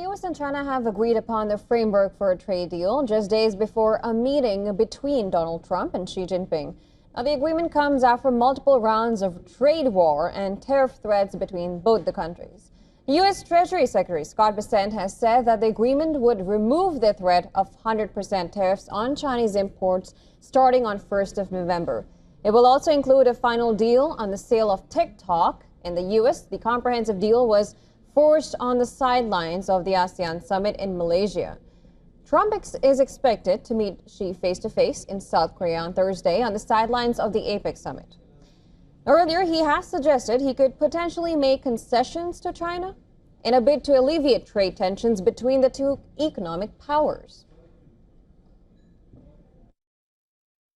U.S. and China have agreed upon the framework for a trade deal just days before a meeting between Donald Trump and Xi Jinping. Now, the agreement comes after multiple rounds of trade war and tariff threats between both the countries. U.S. Treasury Secretary Scott Bessent has said that the agreement would remove the threat of 100% tariffs on Chinese imports starting on 1st of November. It will also include a final deal on the sale of TikTok. In the U.S., the comprehensive deal was forced on the sidelines of the ASEAN summit in Malaysia. Trump is expected to meet Xi face-to-face in South Korea on Thursday on the sidelines of the APEC summit. Earlier, he has suggested he could potentially make concessions to China in a bid to alleviate trade tensions between the two economic powers.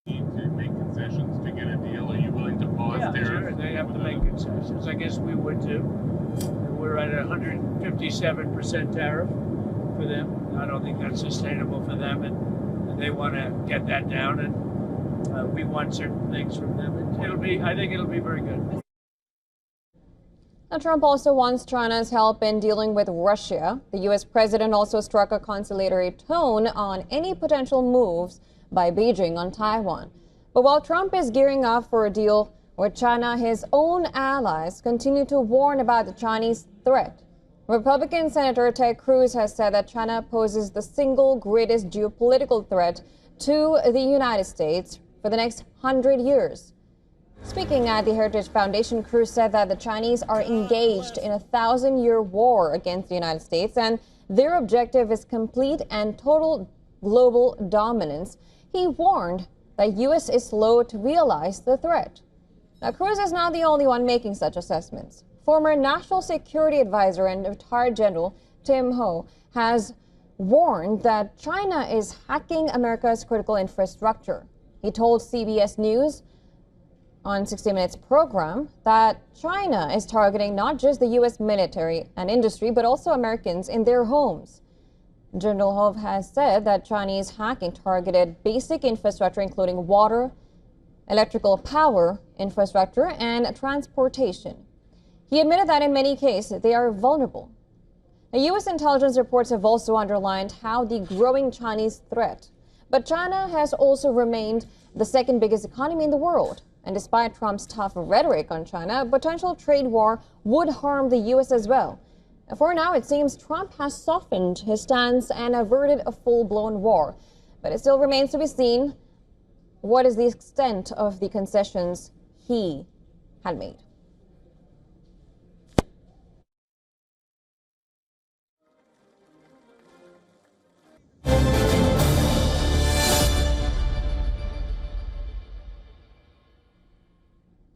Need to make concessions to get a deal? Are you willing to pause there? Sure, they have to make concessions. I guess we would too. We're at a 157% tariff for them. I don't think that's sustainable for them, and they want to get that down, and we want certain things from them. I think it'll be very good. Now, Trump also wants China's help in dealing with Russia. The U.S. president also struck a conciliatory tone on any potential moves by Beijing on Taiwan. But while Trump is gearing up for a deal with China, his own allies continue to warn about the Chinese threat. Republican Senator Ted Cruz has said that China poses the single greatest geopolitical threat to the United States for the next 100 years. Speaking at the Heritage Foundation, Cruz said that the Chinese are engaged in a 1,000-year war against the United States, and their objective is complete and total global dominance. He warned that U.S. is slow to realize the threat. Now, Cruz is not the only one making such assessments. Former National Security Advisor and retired General Tim Ho has warned that China is hacking America's critical infrastructure. He told CBS News on 60 Minutes program that China is targeting not just the U.S. military and industry, but also Americans in their homes. General Ho has said that Chinese hacking targeted basic infrastructure, including water, electrical power infrastructure, and transportation. He admitted that in many cases they are vulnerable. The U.S. intelligence reports have also underlined how the growing Chinese threat. But China has also remained the second biggest economy in the world. And despite Trump's tough rhetoric on China, a potential trade war would harm the U.S. as well. For now, it seems Trump has softened his stance and averted a full-blown war. But it still remains to be seen what is the extent of the concessions he had made.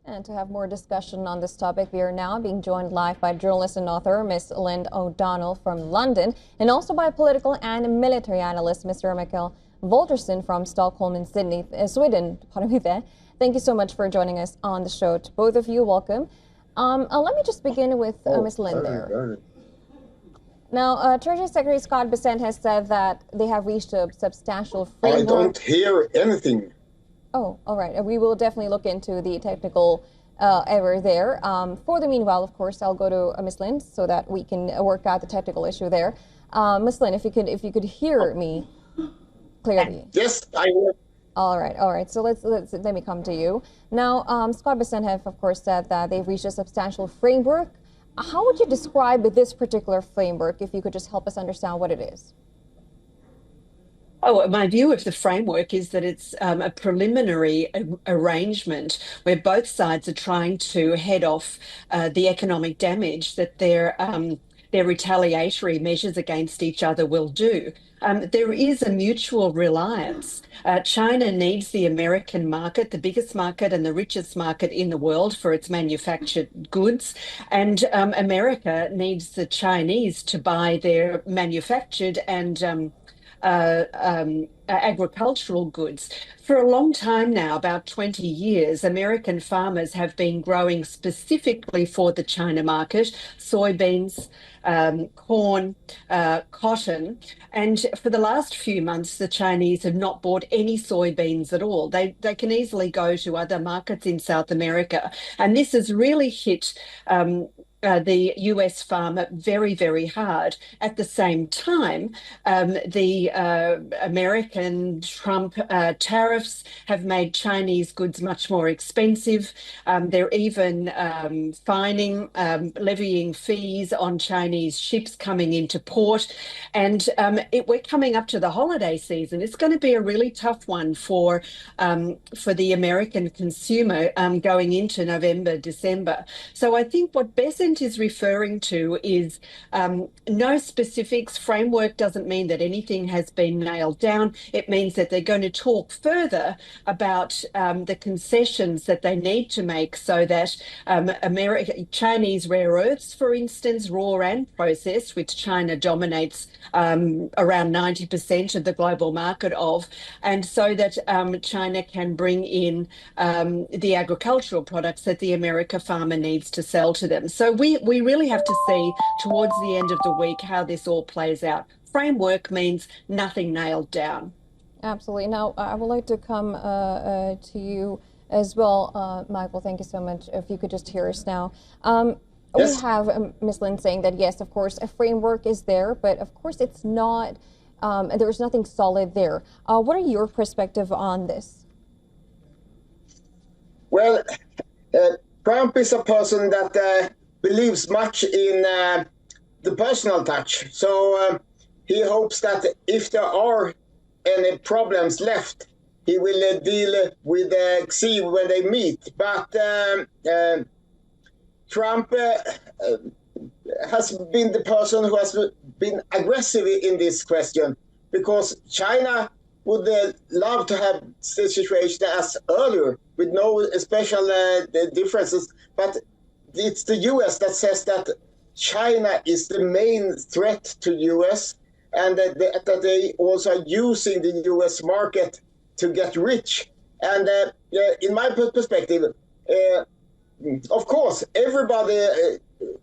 And to have more discussion on this topic, we are now being joined live by journalist and author Ms. Lynn O'Donnell from London, and also by political and military analyst Mr. Mikael Volterson from Stockholm in Sydney, Sweden. Pardon me there. Thank you so much for joining us on the show. To both of you, welcome. Let me just begin with Ms. Lynn there. Now, Treasury Secretary Scott Bessent has said that they have reached a substantial framework. I don't hear anything. Oh, all right. We will definitely look into the technical error there. For the meanwhile, of course, I'll go to Ms. Lynn so that we can work out the technical issue there. Ms. Lynn, if you could hear me clearly. Yes, I hear. All right. So let me come to you now. Scott Bessent have, of course, said that they've reached a substantial framework. How would you describe this particular framework, if you could just help us understand what it is? Oh, my view of the framework is that it's a preliminary arrangement where both sides are trying to head off the economic damage that their retaliatory measures against each other will do. There is a mutual reliance. China needs the American market, the biggest market and the richest market in the world, for its manufactured goods. And America needs the Chinese to buy their manufactured and agricultural goods. For a long time now, about 20 years, American farmers have been growing specifically for the China market, soybeans, corn, cotton. And for the last few months, the Chinese have not bought any soybeans at all. They can easily go to other markets in South America. And this has really hit the US farmer very, very hard. At the same time, the American Trump tariffs have made Chinese goods much more expensive. They're even levying fees on Chinese ships coming into port. And we're coming up to the holiday season. It's going to be a really tough one for the American consumer going into November, December. So I think what Besant is referring to is no specifics. Framework doesn't mean that anything has been nailed down. It means that they're going to talk further about the concessions that they need to make so that Chinese rare earths, for instance, raw and processed, which China dominates around 90% of the global market of, and so that China can bring in the agricultural products that the American farmer needs to sell to them. So we really have to see towards the end of the week how this all plays out. Framework means nothing nailed down. Absolutely. Now, I would like to come to you as well, Michael. Thank you so much. If you could just hear us now. Yes. We have Ms. Lin saying that, yes, of course, a framework is there, but of course it's not, there's nothing solid there. What are your perspective on this? Well, Trump is a person that believes much in the personal touch. So he hopes that if there are any problems left, he will deal with Xi when they meet. But Trump has been the person who has been aggressive in this question, because China would love to have the situation as earlier with no special differences. But it's the US that says that China is the main threat to US, and that they also are using the US market to get rich. And in my perspective, of course, everybody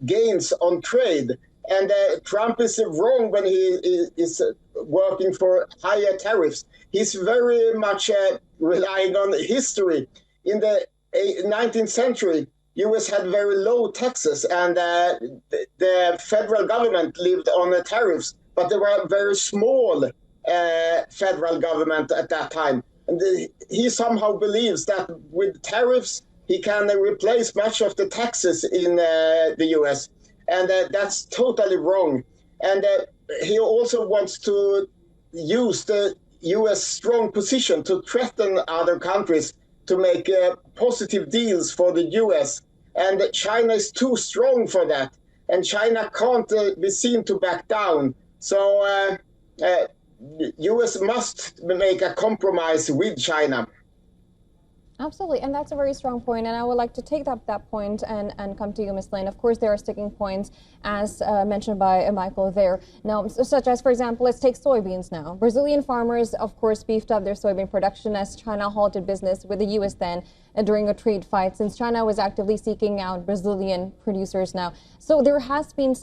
gains on trade, and Trump is wrong when he is working for higher tariffs. He's very much relying on history. In the 19th century, US had very low taxes, and the federal government lived on the tariffs, but there were very small federal government at that time. And he somehow believes that with tariffs, he can replace much of the taxes in the US. And that's totally wrong. And he also wants to use the US strong position to threaten other countries to make positive deals for the US. And China is too strong for that. And China can't be seen to back down. So US must make a compromise with China. Absolutely, and that's a very strong point, and I would like to take that point and come to you, Ms. Lane. Of course, there are sticking points, as mentioned by Michael there. Now, such as, for example, let's take soybeans now. Brazilian farmers, of course, beefed up their soybean production as China halted business with the U.S. then during a trade fight, since China was actively seeking out Brazilian producers now. So there has been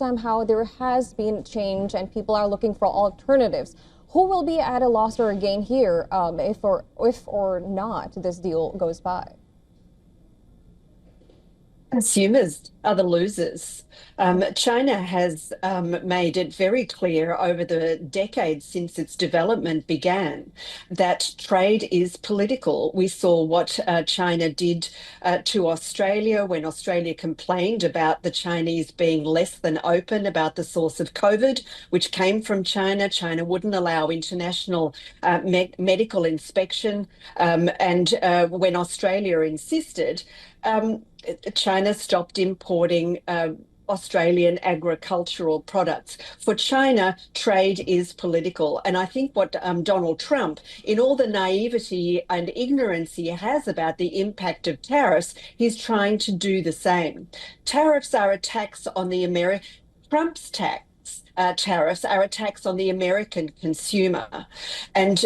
change, and people are looking for alternatives. Who will be at a loss or a gain here if or not this deal goes by? Consumers are the losers. China has made it very clear over the decades since its development began that trade is political. We saw what China did to Australia when Australia complained about the Chinese being less than open about the source of COVID, which came from China. China wouldn't allow international medical inspection. And when Australia insisted, China stopped importing Australian agricultural products. For China, trade is political. And I think what Donald Trump, in all the naivety and ignorance he has about the impact of tariffs, he's trying to do the same. Tariffs are a tax on the Trump's tariffs are a tax on the American consumer. And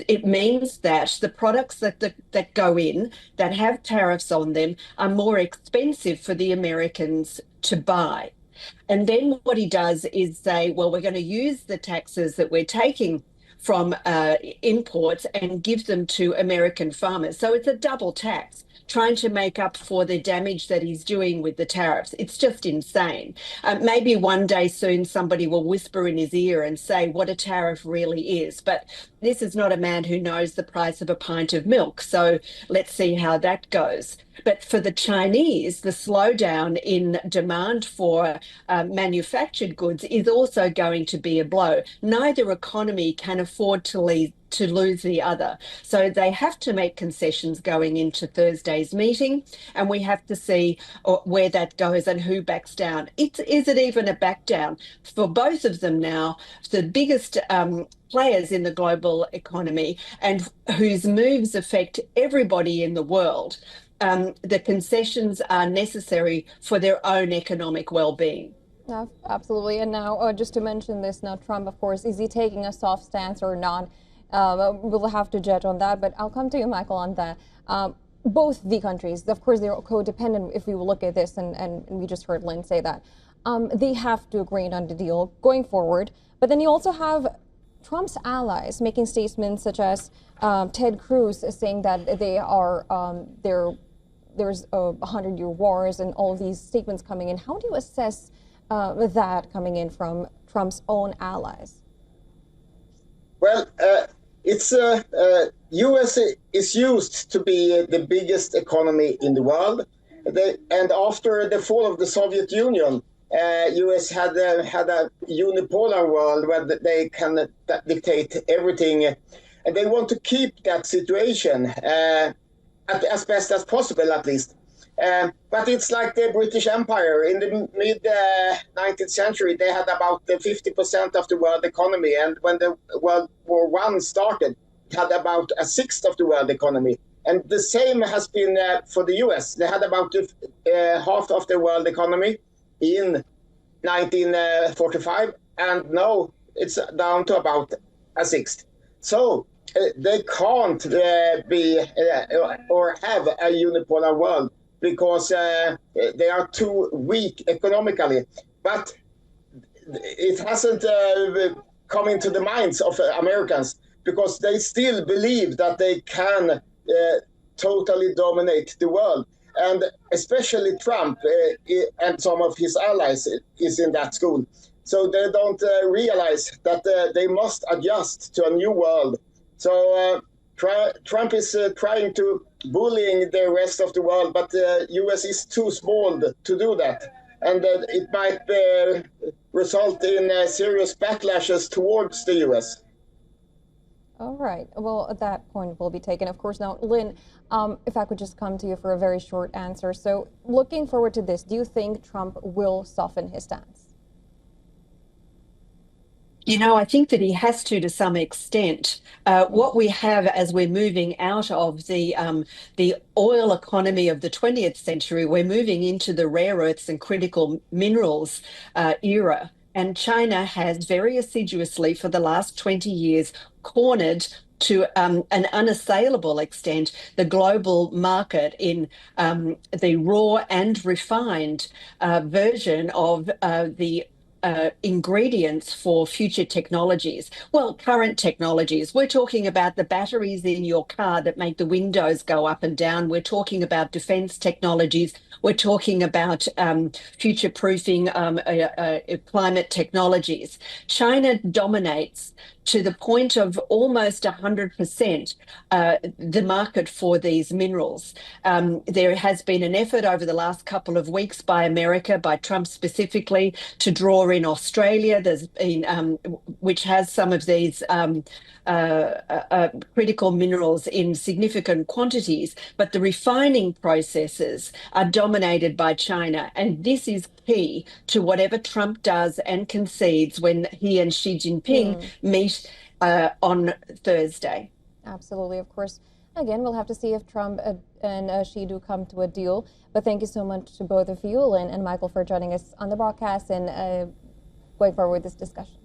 it means that the products that go in that have tariffs on them are more expensive for the Americans to buy. And then what he does is say, well, we're going to use the taxes that we're taking from imports and give them to American farmers. So it's a double tax. trying to make up for the damage that he's doing with the tariffs. It's just insane. Maybe one day soon somebody will whisper in his ear and say what a tariff really is. But this is not a man who knows the price of a pint of milk. So let's see how that goes. But for the Chinese, the slowdown in demand for manufactured goods is also going to be a blow. Neither economy can afford to lose the other. So they have to make concessions going into Thursday's meeting, and we have to see where that goes and who backs down. Is it even a back down? For both of them now, the biggest players in the global economy and whose moves affect everybody in the world, the concessions are necessary for their own economic well-being. Yeah, absolutely. And now, just to mention this, now Trump, of course, is he taking a soft stance or not? We'll have to judge on that. But I'll come to you, Michael, on that. Both the countries, of course, they're codependent. If we look at this, and we just heard Lynn say that, they have to agree on the deal going forward. But then you also have Trump's allies making statements such as Ted Cruz saying that they are there's 100-year wars and all of these statements coming in. How do you assess that coming in from Trump's own allies? Well, it's U.S. is used to be the biggest economy in the world, and after the fall of the Soviet Union, U.S. had a unipolar world where they can dictate everything, and they want to keep that situation as best as possible, at least. But it's like the British Empire. In the mid-19th century, they had about 50% of the world economy. And when the World War I started, it had about a sixth of the world economy. And the same has been for the US. They had about half of the world economy in 1945. And now it's down to about a sixth. So they can't be or have a unipolar world, because they are too weak economically. But it hasn't come into the minds of Americans, because they still believe that they can totally dominate the world. And especially Trump and some of his allies is in that school. So they don't realize that they must adjust to a new world. So Trump is trying to bullying the rest of the world, but the U.S. is too small to do that. And it might result in serious backlashes towards the U.S. All right. Well, that point will be taken. Of course, now, Lynn, if I could just come to you for a very short answer. So looking forward to this, do you think Trump will soften his stance? You know, I think that he has to some extent. What we have as we're moving out of the oil economy of the 20th century, we're moving into the rare earths and critical minerals era. And China has very assiduously for the last 20 years cornered to an unassailable extent the global market in the raw and refined version of the ingredients for future technologies. Well, current technologies. We're talking about the batteries in your car that make the windows go up and down. We're talking about defense technologies. We're talking about future-proofing climate technologies. China dominates to the point of almost 100% the market for these minerals. There has been an effort over the last couple of weeks by America, by Trump specifically, to draw in Australia. There's been, which has some of these critical minerals in significant quantities, but the refining processes are dominated by China. And this is key to whatever Trump does and concedes when he and Xi Jinping meet on Thursday. Absolutely, of course. Again, we'll have to see if Trump and Xi do come to a deal. But thank you so much to both of you, Lynn and Michael, for joining us on the broadcast and going forward with this discussion.